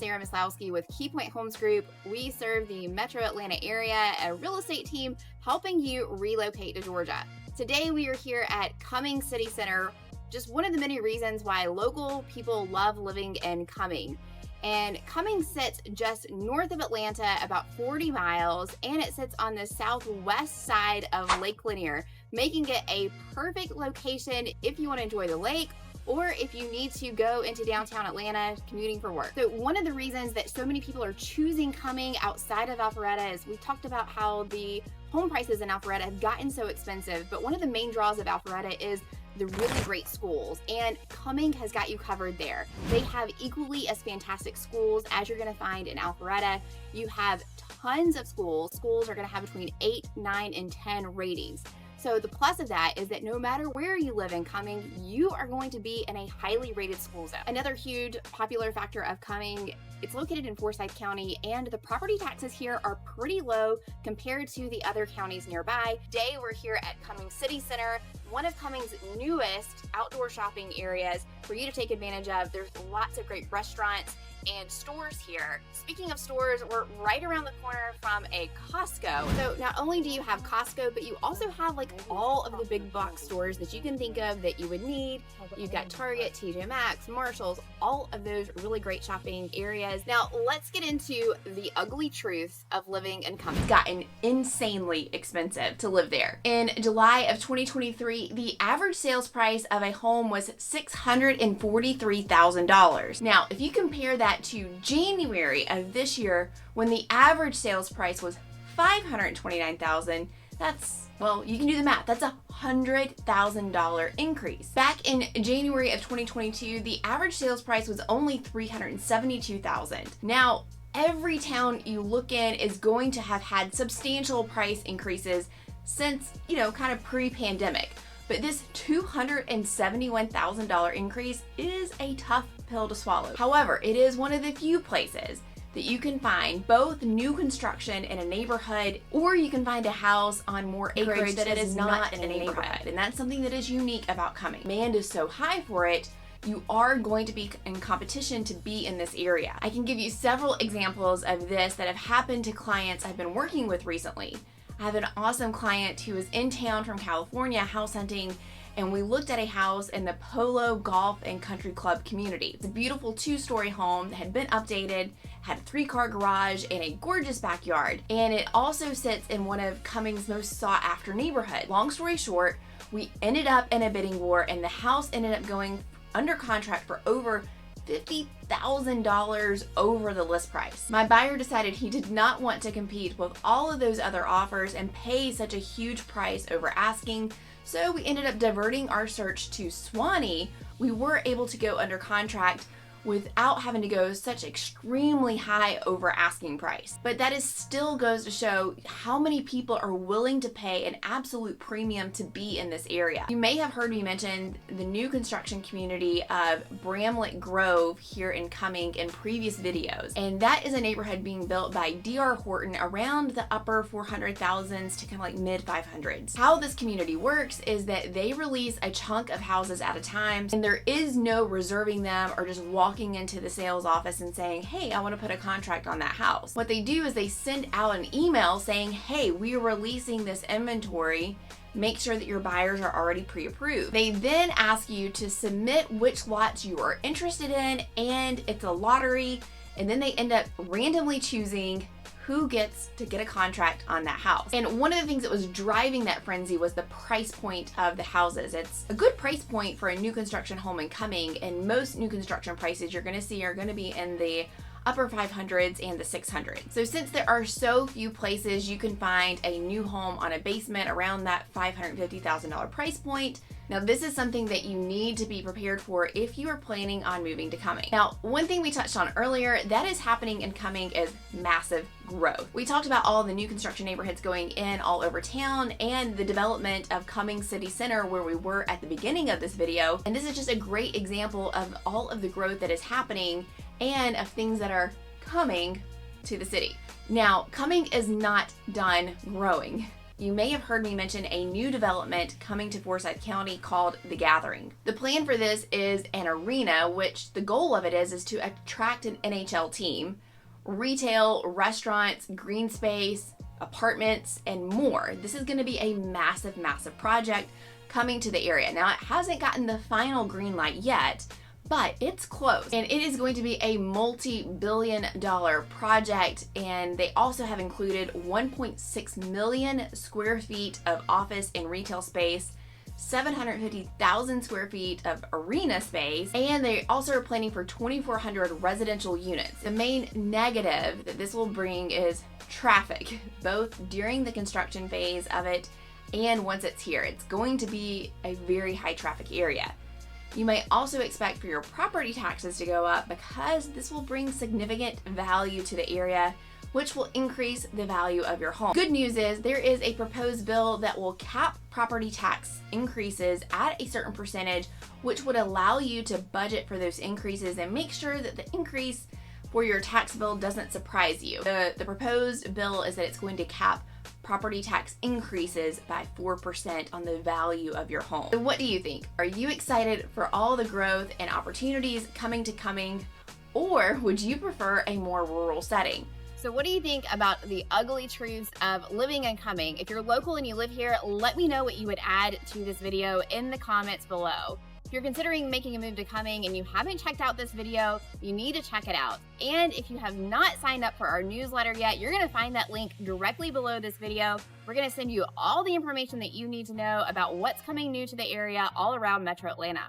Sarah Maslowski with Keypoint Homes Group. We serve the Metro Atlanta area, a real estate team helping you relocate to Georgia. Today we are here at Cumming City Center, just one of the many reasons why local people love living in Cumming. And Cumming sits just north of Atlanta, about 40 miles, and it sits on the southwest side of Lake Lanier, making it a perfect location if you want to enjoy the lake or if you need to go into downtown Atlanta commuting for work. So one of the reasons that so many people are choosing Cumming outside of Alpharetta is we talked about how the home prices in Alpharetta have gotten so expensive, but one of the main draws of Alpharetta is the really great schools, and Cumming has got you covered there. They have equally as fantastic schools as you're gonna find in Alpharetta. You have tons of schools. Schools are gonna have between 8, 9, and 10 ratings. So the plus of that is that no matter where you live in Cumming, you are going to be in a highly rated school zone. Another huge popular factor of Cumming, it's located in Forsyth County, and the property taxes here are pretty low compared to the other counties nearby. Today we're here at Cumming City Center, one of Cumming's newest outdoor shopping areas for you to take advantage of. There's lots of great restaurants and stores here. Speaking of stores, we're right around the corner from a Costco. So not only do you have Costco, but you also have like all of the big box stores that you can think of that you would need. You've got Target, TJ Maxx, Marshalls, all of those really great shopping areas. Now let's get into the ugly truth of living in Cumming. It's gotten insanely expensive to live there. In July of 2023, the average sales price of a home was $643,000. Now, if you compare that to January of this year, when the average sales price was $529,000, that's, well, you can do the math. That's a $100,000 increase. Back in January of 2022, the average sales price was only $372,000. Now, every town you look in is going to have had substantial price increases since, kind of pre-pandemic. But this $271,000 increase is a tough pill to swallow. However, it is one of the few places that you can find both new construction in a neighborhood, or you can find a house on more acreage that is not in a neighborhood. And that's something that is unique about Cumming. Demand is so high for it, you are going to be in competition to be in this area. I can give you several examples of this that have happened to clients I've been working with recently. I have an awesome client who was in town from California house hunting, and we looked at a house in the Polo Golf and Country Club community. It's a beautiful 2-story home that had been updated, had a 3-car garage and a gorgeous backyard, and it also sits in one of Cumming's most sought after neighborhoods. Long story short, we ended up in a bidding war, and the house ended up going under contract for over $50,000 over the list price. My buyer decided he did not want to compete with all of those other offers and pay such a huge price over asking, so we ended up diverting our search to Swanee. We were able to go under contract without having to go such extremely high over asking price. But that is still goes to show how many people are willing to pay an absolute premium to be in this area. You may have heard me mention the new construction community of Bramlett Grove here in Cumming in previous videos. And that is a neighborhood being built by D.R. Horton around the upper 400,000s to kind of like mid 500s. How this community works is that they release a chunk of houses at a time, and there is no reserving them or just walking into the sales office and saying, hey, I want to put a contract on that house. What they do is they send out an email saying, hey, we are releasing this inventory. Make sure that your buyers are already pre-approved. They then ask you to submit which lots you are interested in, and it's a lottery, and then they end up randomly choosing who gets to get a contract on that house. And one of the things that was driving that frenzy was the price point of the houses. It's a good price point for a new construction home in Cumming, and most new construction prices you're gonna see are gonna be in the upper 500s and the 600s. So since there are so few places you can find a new home on a basement around that $550,000 price point, now this is something that you need to be prepared for if you are planning on moving to Cumming. Now, one thing we touched on earlier that is happening in Cumming is massive growth. We talked about all the new construction neighborhoods going in all over town and the development of Cumming City Center where we were at the beginning of this video. And this is just a great example of all of the growth that is happening and of things that are coming to the city. Now, Cumming is not done growing. you may have heard me mention a new development coming to Forsyth County called The Gathering. The plan for this is an arena, which the goal of it is to attract an NHL team, retail, restaurants, green space, apartments, and more. This is going to be a massive, massive project coming to the area. Now, it hasn't gotten the final green light yet, but it's close, and it is going to be a multi-billion-dollar project, and they also have included 1.6 million square feet of office and retail space, 750,000 square feet of arena space, and they also are planning for 2,400 residential units. The main negative that this will bring is traffic, both during the construction phase of it and once it's here. It's going to be a very high traffic area. You may also expect for your property taxes to go up because this will bring significant value to the area, which will increase the value of your home. Good news is there is a proposed bill that will cap property tax increases at a certain percentage, which would allow you to budget for those increases and make sure that the increase for your tax bill doesn't surprise you. The proposed bill is that it's going to cap property tax increases by 4% on the value of your home. So what do you think? Are you excited for all the growth and opportunities coming to Cumming, or would you prefer a more rural setting? So what do you think about the ugly truths of living in Cumming? If you're local and you live here, let me know what you would add to this video in the comments below. If you're considering making a move to Cumming and you haven't checked out this video, you need to check it out. And if you have not signed up for our newsletter yet, you're gonna find that link directly below this video. We're gonna send you all the information that you need to know about what's coming new to the area all around Metro Atlanta.